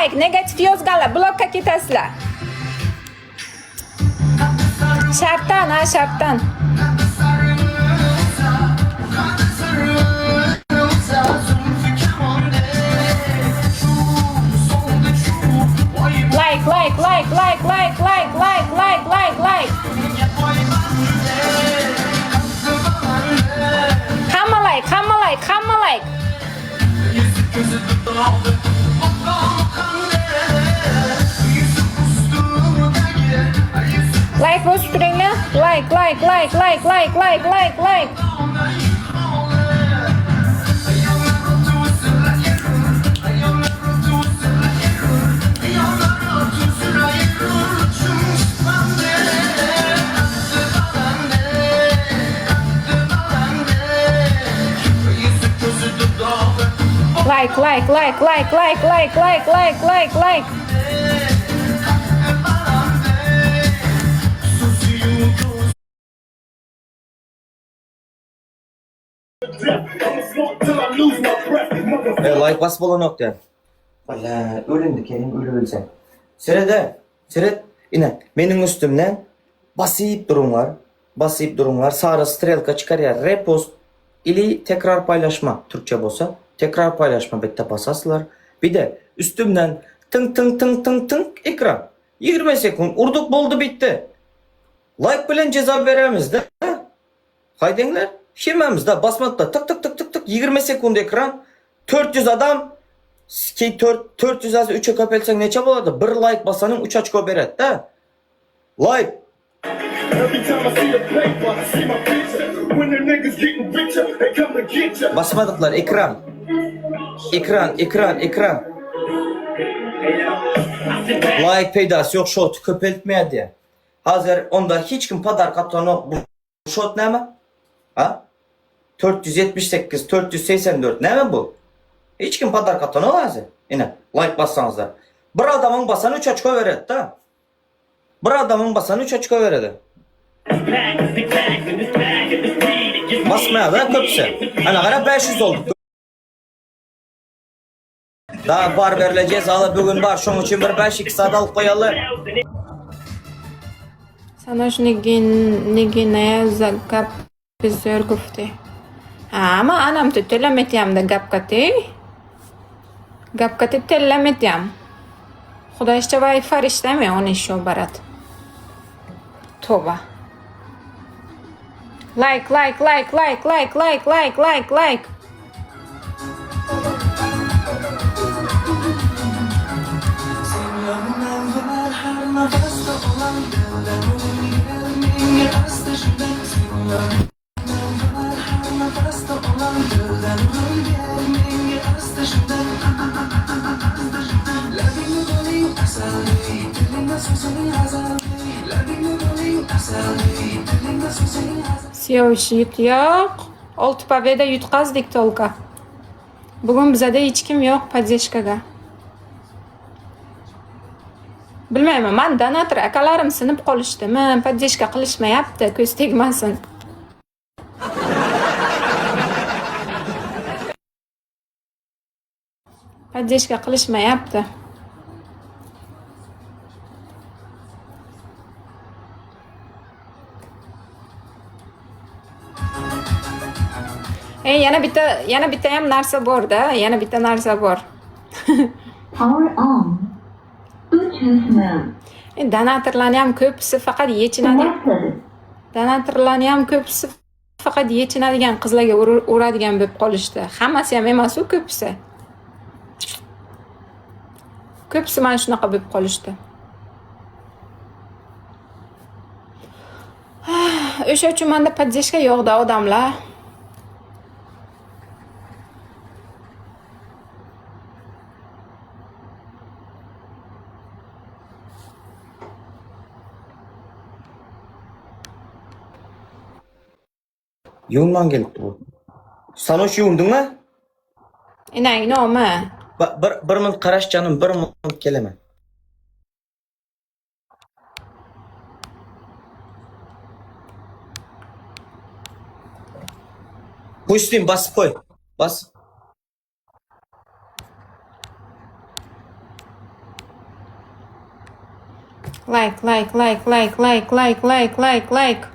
like, negatif yozganlar blokka ketasizlar. Shartdan, ha, shartdan. Like, like, like, like, like, like, like, like, like, like. Hamma like, hamma like, hamma like. Like bosib turinglar. Like, like, like, like, like, like, like, like. Like, like, like, like, like, like, like, like, like, like. Like basıp olan yok yani. Valla ölündü kendim ölü ölsem. Sırada yine benim üstümden basıp durumlar. Basıp durumlar. Sarı strelka çıkar ya. Repost ili tekrar paylaşma. Türkçe olsa. Tekrar paylaşma bette basasılar. Bir de üstümden tınk tınk tınk tınk tınk ekran. 20 sekund urduk boldu bitti. Like bilen ceza veremiz de. Haydengler. Şememiz de basmadı da tık tık tık tık tık 20 sekund ekran. 400 adam. 400 azı 3'e kapelsen neçe boladı? 1 like basanın 3 açko beret de. Like. Basmadıklar ekran. Ekran. Like peydası yok shot köpeltmeye diye. Hazır onda hiç kim padar katlanı bu shot ne mi? Ha? 478, 484 ne mi bu? Hiç kim padar katlanı hazır. Yine like bassanız da. Bir adamın basanı 3 açko verir de. Bir adamın basanı 3 açko verir. Basmaya da köpse. Ana kadar 500 oldu. Daha var verileceğiz. Alı bugün var. Şunun için bir 5-2 saat alıp koyalı. Sanosh nigina zagap bizör gufti. Ha, ama anam tellametyam da gapkati. Gapkati tellametyam. Xudo ishcha Wi-Fi ishlamay o'n shu barat. Tova. Like, like, like, like, like, like, like, like, like. Siyovish yut yo'q. 6 paveda yutqazdik tolka. Bugun bizada hech kim yo'q podдержкаga. Bilmayman, men donator akalarim sinib qolishdimi, podдержка qilishmayapti, ko'z tegmasin. Podдержка qilishmayapti. Yana bitta ham narsa bor-da, yana bitta narsa bor. Power on. Bluetooth mode. Donatorlarni ham ko'pisi faqat yechinadi. Connected. Donatorlarni ham ko'pisi faqat yechinadigan qizlarga uradigan bo'lib qolishdi. Hammasi ham emas, u ko'pisi. Ko'pisi mana shunaqa bo'lib qolishdi. O'sha uchun menda podдержка yo'q-da odamlar. Yundan gelip bu. Sanoş yundun mu? Inang nomi. Bir minut qarash canım, bir minut keleme. Puştayım, basıp koy. Bas. Like.